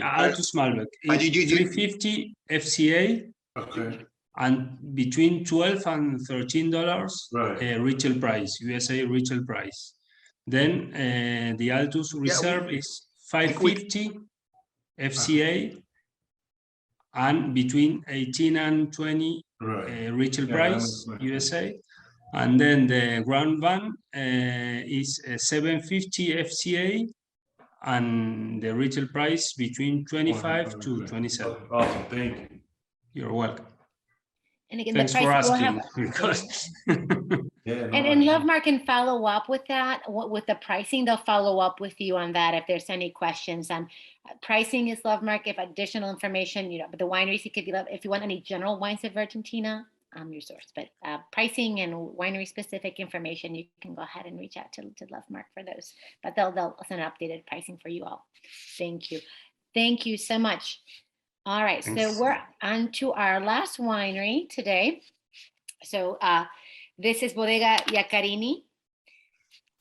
Altus Malbec. It's $3.50 FCA. Okay. And between $12 and $13 retail price, USA retail price. Then the Altus Reserve is 550 FCA and between 18 and 20 retail price USA. And then the Grand Van is 750 FCA and the retail price between 25 to 27. Awesome, thank you. You're welcome. And again, Thanks the for pricing will asking. have, Because and Lovemark can follow up with that, with the pricing. They'll follow up with you on that if there's any questions. Pricing is Lovemark. If additional information, but the wineries, it could be, if you want any general wines of Argentina, I'm your source. But pricing and winery specific information, you can go ahead and reach out to Lovemark for those. But they'll send updated pricing for you all. Thank you. Thank you so much. All right, Thanks. so we're on to our last winery today. So this is Bodega Yakarini.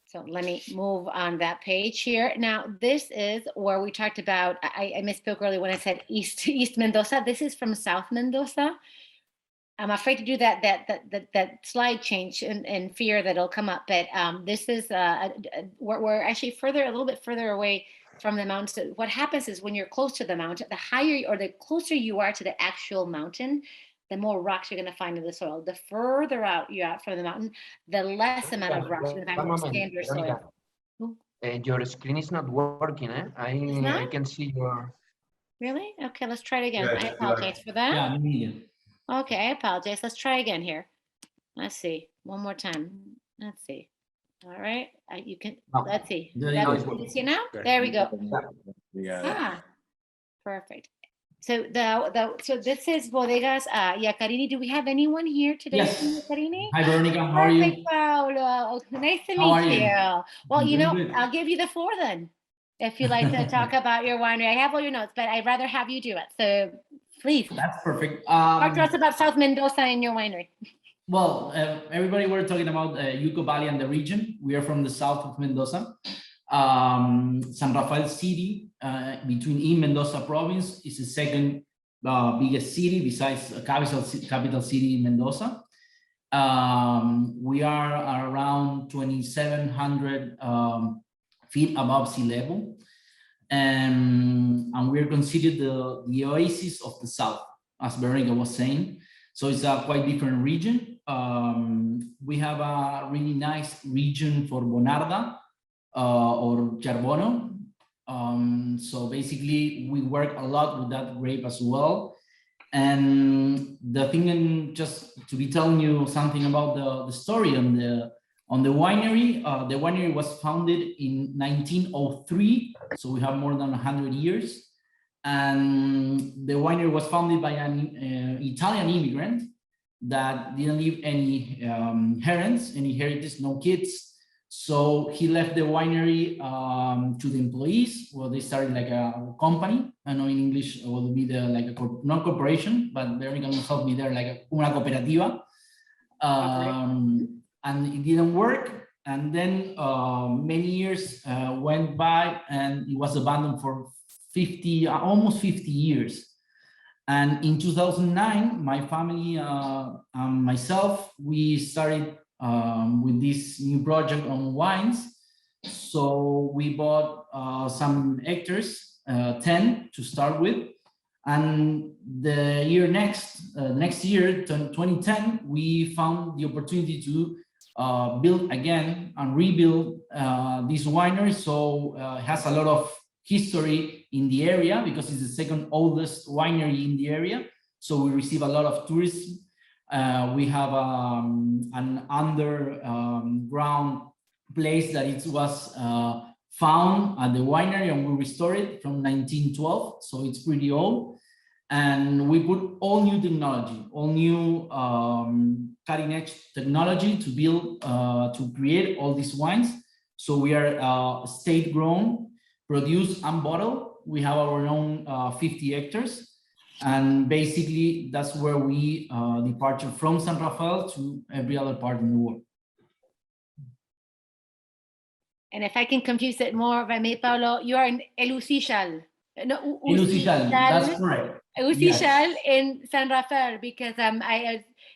So let me move on that page here. Now, this is where we talked about, I misspoke earlier when I said East Mendoza. This is from South Mendoza. I'm afraid to do that slide change in fear that it'll come up, but this is, we're actually a little bit further away from the mountain. So what happens is when you're close to the mountain, the higher or the closer you are to the actual mountain, the more rocks you're going to find in the soil. The further out you're out from the mountain, the less amount of rocks you're going to find in the standard soil. Your screen is not working, eh? I can see your... Really? Okay, let's try it again. I apologize for that. Yeah, me. Okay, I apologize. Let's try again here. Let's see. One more time. Let's see. All right. You can, let's see. You see now? There we go. Ah, perfect. So so this is Bodegas Yakarini. Do we have anyone here today? Yes. Yakarini? Hi, Veronica. How are you? Perfect, Paolo. Nice to meet you. Well, I'll give you the floor then, if you'd like to talk about your winery. I have all your notes, but I'd rather have you do it. So please. That's perfect. Talk to us about South Mendoza and your winery. Well, everybody, we're talking about Yucco Valley and the region. We are from the south of Mendoza. San Rafael City, in Mendoza province, is the second biggest city besides capital city Mendoza. We are around 2,700 feet above sea level. And we're considered the oasis of the south, as Veronica was saying. So it's a quite different region. We have a really nice region for Bonarda or Charbono. So basically, we work a lot with that grape as well. And the thing, and just to be telling you something about the story on the winery. The winery was founded in 1903, so we have more than 100 years. And the winery was founded by an Italian immigrant that didn't leave any inheritance, no kids. So he left the winery to the employees. Well, they started like a company. I know in English it will be not corporation, but they're going to help me there, like una cooperativa. And it didn't work. And then many years went by and it was abandoned for almost 50 years. And in 2009, my family and myself, we started with this new project on wines. So we bought some hectares, 10 to start with. And the next year, 2010, we found the opportunity to build again and rebuild this winery. So it has a lot of history in the area because it's the second oldest winery in the area. So we receive a lot of tourism. We have an underground place that it was found at the winery, and we restored it from 1912. So it's pretty old. And we put all new technology, all new cutting edge technology to build, to create all these wines. So we are state grown, produced and bottled. We have our own 50 hectares. And basically that's where we departure from San Rafael to every other part in the world. And if I can confuse it more, if I may, Paulo, you are in El Ucillal. No, Ucillal, that's correct. Ucillal, yes. In San Rafael, because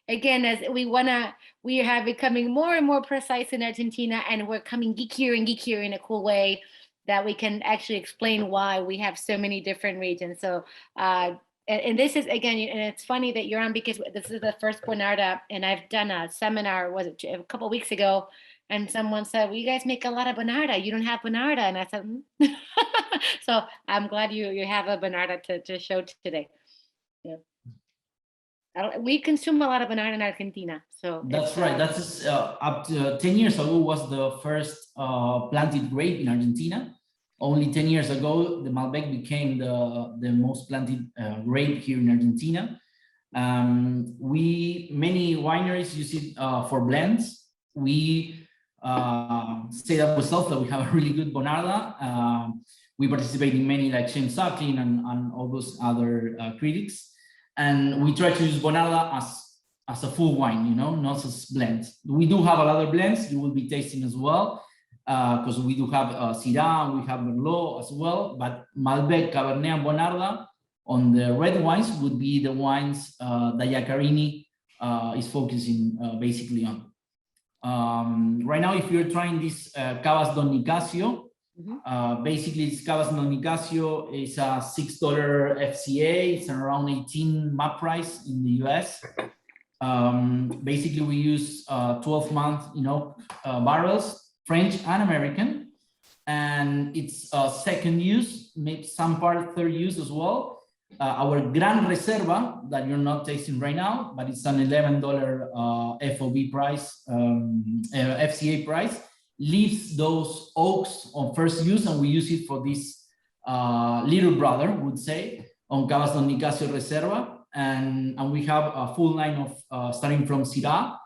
again, as we are becoming more and more precise in Argentina, and we're coming geekier and geekier in a cool way. that we can actually explain why we have so many different regions. So, and this is, again, and it's funny that you're on because this is the first Bonarda, and I've done a seminar, was it a couple of weeks ago, and someone said, well, you guys make a lot of Bonarda. You don't have Bonarda. And I said, so I'm glad you have a Bonarda to show today. Yeah. We consume a lot of Bonarda in Argentina. So that's right. That's up to 10 years ago was the first planted grape in Argentina. Only 10 years ago, the Malbec became the most planted grape here in Argentina. Many wineries use it for blends. We say that ourselves that we have a really good Bonarda. We participate in many like Shane Suckling and all those other critics. And we try to use Bonarda as a full wine, you know, not as blends. We do have a lot of blends you will be tasting as well, because we do have Syrah, we have Merlot as well, but Malbec, Cabernet, and Bonarda on the red wines would be the wines that Yakarini is focusing basically on. Right now, if you're trying this CAVAS Don Nicasio, basically it's CAVAS Don Nicasio is a $6 FCA, it's around 18 MAP price in the US. Basically we use 12-month, you know, barrels, French and American, and it's second use, maybe some part third use as well. Our Gran Reserva that you're not tasting right now, but it's an $11 FOB price, FCA price, leaves those oaks on first use, and we use it for this little brother, would say, on CAVAS Don Nicasio Reserva, and we have a full line of starting from Syrah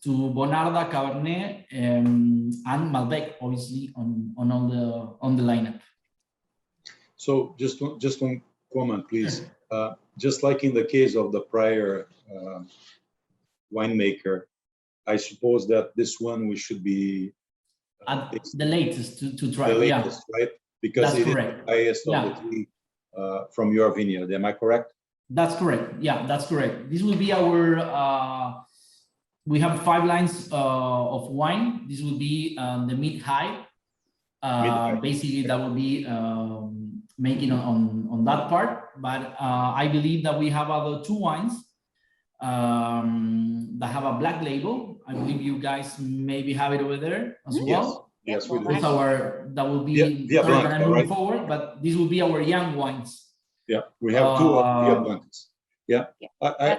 to Bonarda, Cabernet, and Malbec, obviously on the lineup. So just one comment, please. Just like in the case of the prior winemaker, I suppose that this one we should be the latest to try. The latest, yeah. Right? Because that's correct. Is the highest of the three from your vineyard. Am I correct? That's correct. Yeah, that's correct. This will be our. We have 5 lines of wine. This will be the mid-high. Basically, that will be making on that part. But I believe that we have other 2 wines that have a black label. I believe you guys maybe have it over there as well. Yes, we do. That will be BLANCA, moving forward, but this will be our young wines. Yeah, we have 2 of BLANCAs. Yeah, I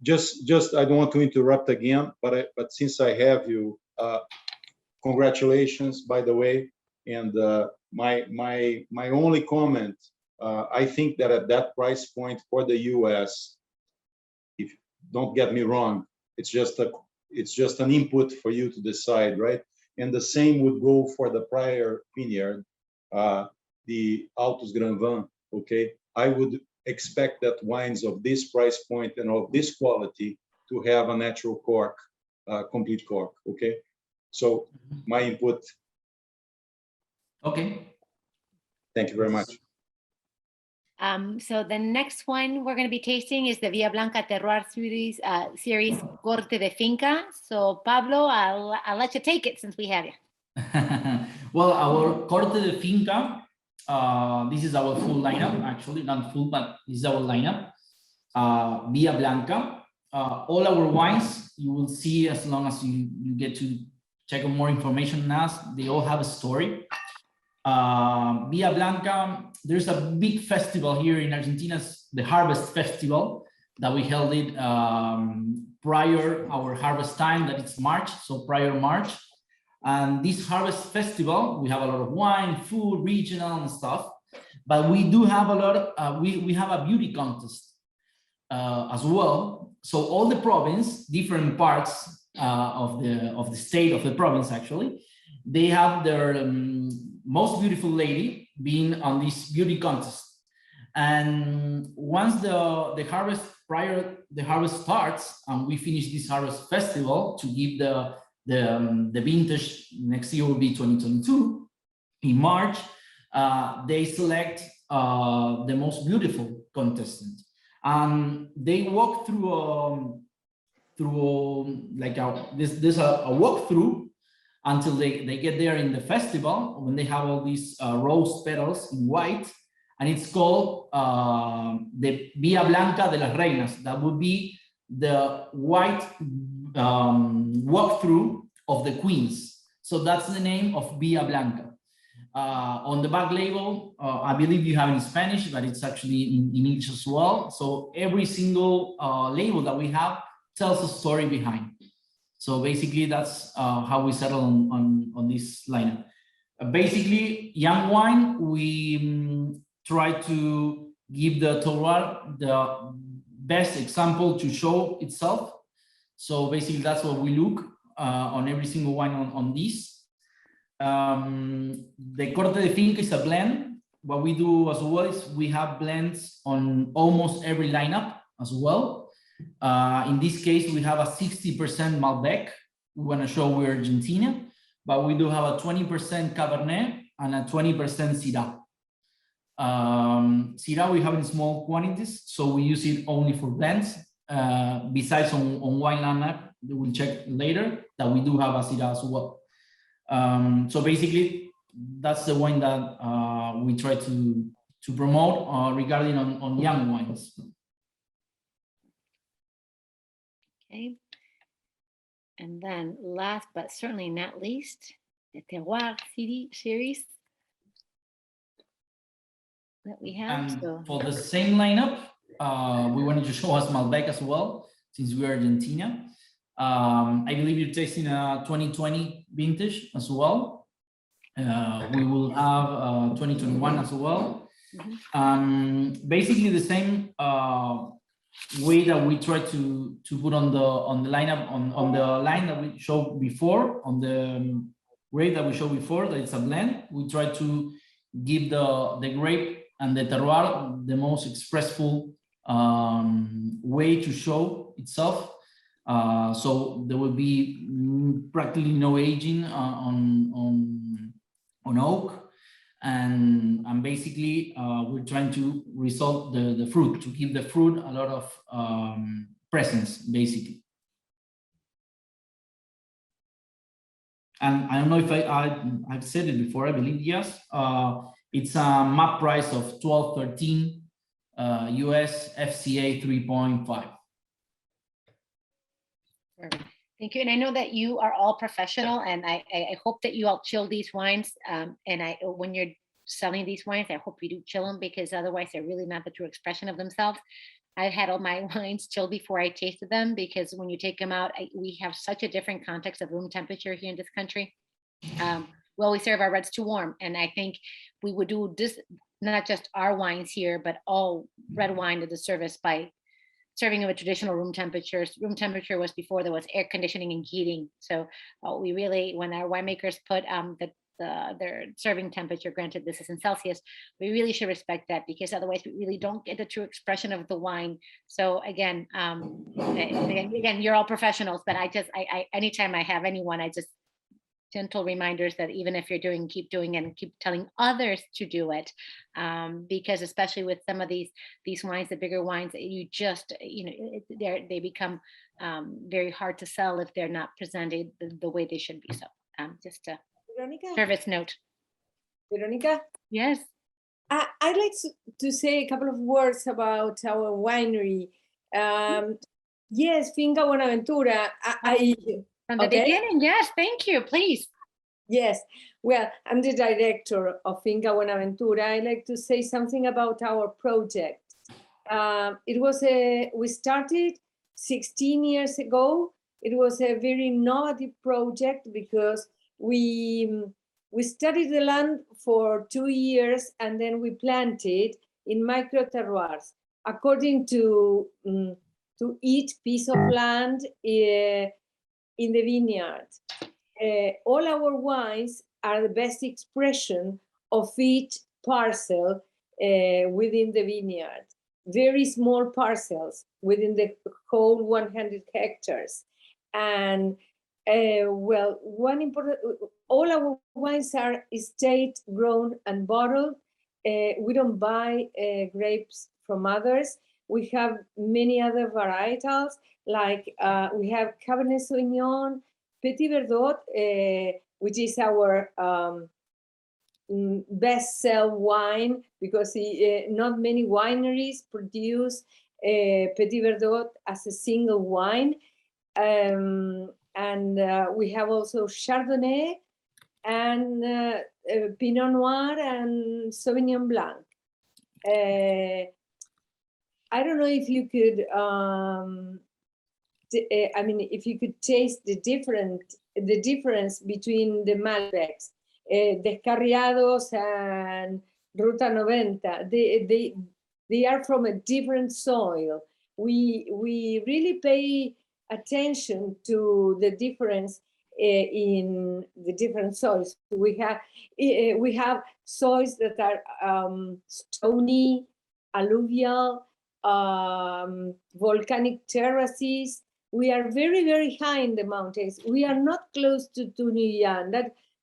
just I don't want to interrupt again, but since I have you, congratulations, by the way. And my only comment, I think that at that price point for the US, if don't get me wrong, it's just an input for you to decide, right? And the same would go for the prior vineyard, the Altus Grand Vin. Okay, I would expect that wines of this price point and of this quality to have a natural cork, complete cork. Okay, so my input. Okay. Thank you very much. So the next one we're going to be tasting is the Villa Blanca Terroir series Corte de Finca. So Pablo, I'll let you take it since we have you. Well, our Corte de Finca, this is our full lineup, actually not full, but this is our lineup. Villa Blanca, all our wines you will see, as long as you get to check on more information on us, they all have a story. Villa Blanca, there's a big festival here in Argentina, the Harvest Festival, that we held it prior our harvest time, that it's March, so prior March. And this Harvest Festival, we have a lot of wine, food, regional and stuff, but we do have a lot of, we have a beauty contest as well. So all the province, different parts of the state of the province, actually, they have their most beautiful lady being on this beauty contest. And once the harvest starts and we finish this Harvest Festival to give the vintage, next year will be 2022 in March, they select the most beautiful contestant, and they walk through like there's a walkthrough until they get there in the festival when they have all these rose petals in white, and it's called the Via Blanca de las Reinas. That would be the white walkthrough of the queens. So that's the name of Via Blanca. On the back label, I believe you have in Spanish, but it's actually in English as well. So every single label that we have tells a story behind. So basically, that's how we settle on this lineup. Basically, young wine, we try to give the terroir the best example to show itself. So basically, that's what we look on every single wine on this. The Corte de Finca is a blend. What we do as well is we have blends on almost every lineup as well. In this case, we have a 60% Malbec. We want to show we're Argentina, but we do have a 20% Cabernet and a 20% Syrah. Syrah we have in small quantities, so we use it only for blends. Besides on wine lineup, we'll check later that we do have a Syrah as well. So basically, that's the wine that we try to promote regarding on young wines. Okay. And then last but certainly not least, the Terroir series that we have. And so for the same lineup, we wanted to show us Malbec as well, since we're Argentina. I believe you're tasting a 2020 vintage as well. We will have 2021 as well. Basically the same way that we try to put on the lineup on the line that we showed before, on the grape that we showed before, that it's a blend. We try to give the grape and the terroir the most expressful way to show itself. So there will be practically no aging on oak, and basically we're trying to resolve the fruit, to give the fruit a lot of presence, basically. And I don't know if I've said it before, I believe yes. It's a MAP price of 12.13 US FCA 3.5. Thank you. And I know that you are all professional, and I hope that you all chill these wines. And when you're selling these wines, I hope you do chill them, because otherwise they're really not the true expression of themselves. I've had all my wines chilled before I tasted them, because when you take them out, we have such a different context of room temperature here in this country. Well, we serve our reds too warm, and I think we would do this, not just our wines here, but all red wine to the service by serving them at traditional room temperatures. Room temperature was before there was air conditioning and heating. So we really, when our winemakers put their serving temperature, granted this is in Celsius, we really should respect that, because otherwise we really don't get the true expression of the wine. So again, you're all professionals, but I anytime I have anyone, I just gentle reminders that even if you're doing, keep doing it, and keep telling others to do it, because especially with some of these wines, the bigger wines, you just, they become very hard to sell if they're not presented the way they should be. So just a service note. Veronica? Yes. I'd like to say a couple of words about our winery. Yes, Finca Buenaventura. From the beginning, yes, thank you, please. Yes, well, I'm the director of Finca Buenaventura. I'd like to say something about our project. We started 16 years ago. It was a very innovative project because we studied the land for 2 years, and then we planted in micro terroirs according to each piece of land in the vineyard. All our wines are the best expression of each parcel within the vineyard. Very small parcels within the whole 100 hectares. And well, one important, all our wines are estate grown and bottled. We don't buy grapes from others. We have many other varietals, like we have Cabernet Sauvignon, Petit Verdot, which is our best sell wine, because not many wineries produce Petit Verdot as a single wine. And we have also Chardonnay and Pinot Noir and Sauvignon Blanc. I don't know if you could, if you could taste the difference between the Malbecs, Descarriados and Ruta 90. They are from a different soil. We really pay attention to the difference in the different soils. We have soils that are stony, alluvial, volcanic terraces. We are very, very high in the mountains. We are not close to Tunuyán.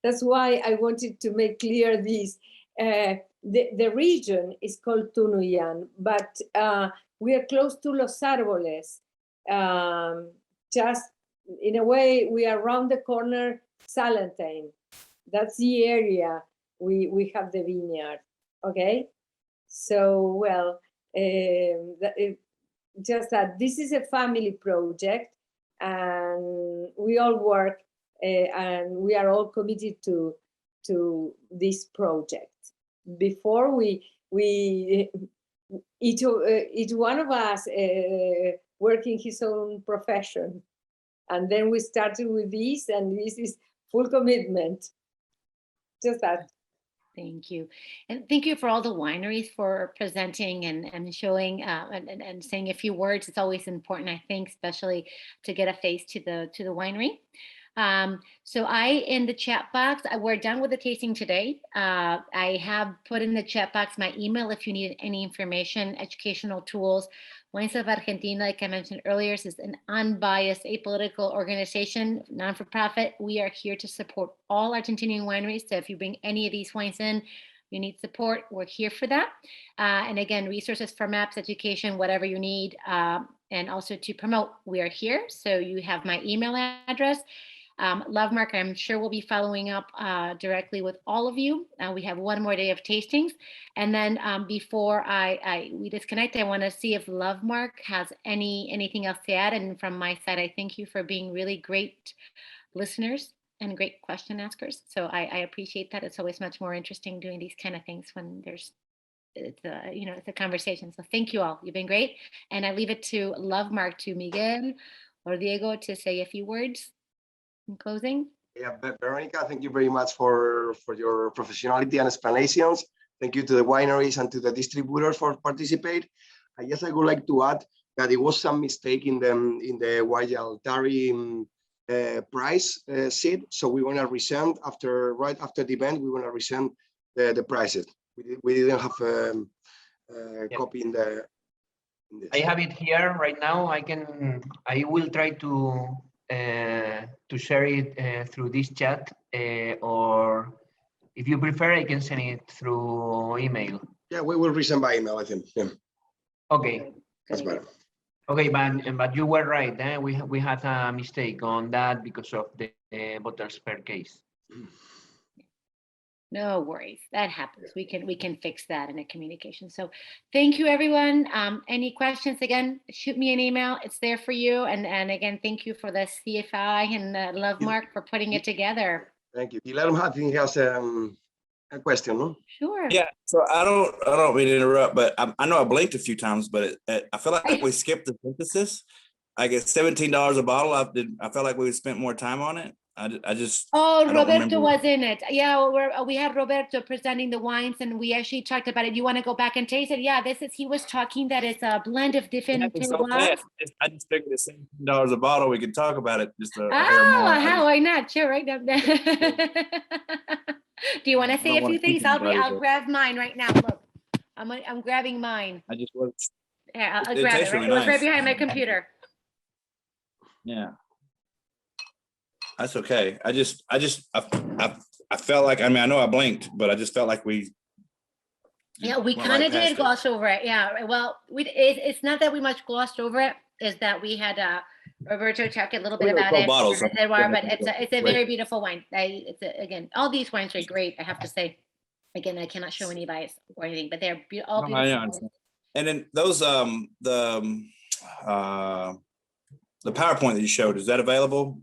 That's why I wanted to make clear this. The region is called Tunuyán, but we are close to Los Árboles. Just in a way, we are around the corner, Salentine. That's the area we have the vineyard. Okay, so well, just that this is a family project, and we all work, and we are all committed to this project. Before each one of us working his own profession, and then we started with this, and this is full commitment. Just that. Thank you. And thank you for all the wineries for presenting and showing and saying a few words. It's always important, I think, especially to get a face to the winery. So in the chat box, we're done with the tasting today. I have put in the chat box my email if you need any information, educational tools. Wines of Argentina, like I mentioned earlier, is an unbiased, apolitical organization, non-for-profit. We are here to support all Argentinian wineries. So if you bring any of these wines in, you need support, we're here for that. And again, resources for maps, education, whatever you need. And also to promote, we are here. So you have my email address. Lovemark, I'm sure we'll be following up directly with all of you. We have one more day of tastings. And then before we disconnect, I want to see if Lovemark has anything else to add. And from my side, I thank you for being really great listeners and great question askers. So I appreciate that. It's always much more interesting doing these kind of things when it's a conversation. So thank you all. You've been great. And I leave it to Lovemark, to Miguel or Diego to say a few words in closing. Yeah, Veronica, thank you very much for your professionality and explanations. Thank you to the wineries and to the distributors for participate. I guess I would like to add that there was some mistake in the Guayaltari price sheet. So we want to resend right after the event. We want to resend the prices. We didn't have a copy in the. I have it here right now. I will try to share it through this chat, or if you prefer, I can send it through email. Yeah, we will resend by email, I think. Yeah. Okay. That's better. Okay, but you were right. We had a mistake on that because of the bottles per case. No worries, that happens. We can fix that in a communication. So thank you, everyone. Any questions, again, shoot me an email. It's there for you. And again, thank you for the CFI and the Lovemark for putting it together. Thank you. Guillermo, I think he has a question, no? Sure. Yeah. So I don't mean to interrupt, but I know I blinked a few times, but I feel like we skipped the synthesis. I get $17 a bottle. I felt like we spent more time on it. Roberto was in it. Yeah, we had Roberto presenting the wines, and we actually talked about it. You want to go back and taste it? Yeah, he was talking that it's a blend of different terroirs. I just figured it's $17 a bottle. We could talk about it just why not? Sure, right now. Do you want to say a few things? I'll grab mine right now. Look, I'm grabbing mine. I just was. Yeah, I'll grab it. Right, nice. It was right behind my computer. Yeah. That's okay. I felt like, I know I blinked, but I just felt like we kind of did gloss over it. Yeah, well, it's not that we much glossed over it, is that we had Roberto talked a little bit Look at about those it, bottles. Reservoir, but it's a Great. very beautiful wine. Again, all these wines are great, I have to say. Again, I cannot show any bias or anything, but they're all No, I beautiful. understand. And then those, the PowerPoint that you showed, is that available?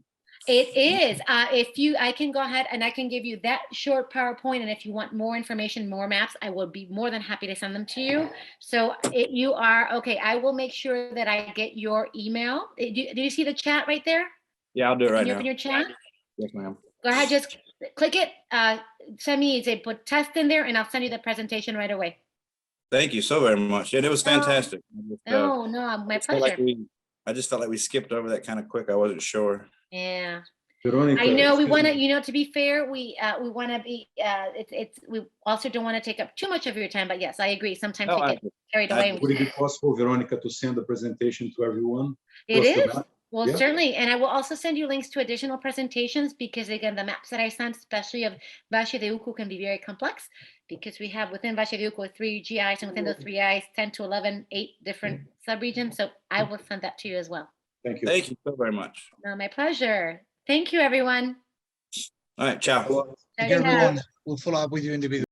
It is. I can go ahead and I can give you that short PowerPoint, and if you want more information, more maps, I will be more than happy to send them to you. So you are okay. I will make sure that I get your email. Do you see the chat right there? Yeah, I'll do it right Can you now. open your chat? Yes, ma'am. Go ahead, just click it. Send me, put test in there, and I'll send you the presentation right away. Thank you so very much. And it was fantastic. No, my pleasure. I just felt like we skipped over that kind of quick. I wasn't sure. Yeah. Veronica, I know we excuse want to, me. to be fair, we want to be, we also don't want to take up too much of your time, but yes, I agree. Sometimes we get carried away. Would it be possible, Veronica, to send the presentation to everyone? It Plus the is. map? Well, Yeah. certainly. And I will also send you links to additional presentations because, again, the maps that I sent, especially of Valle de Uco, can be very complex because we have within Valle de Uco 3 GIs, and within those 3 GIs, 10 to 11, 8 different subregions. So I will send that to you as well. Thank you. Thank you so very much. My pleasure. Thank you, everyone. All right, ciao. Thank you, everyone. We'll follow up with you individually.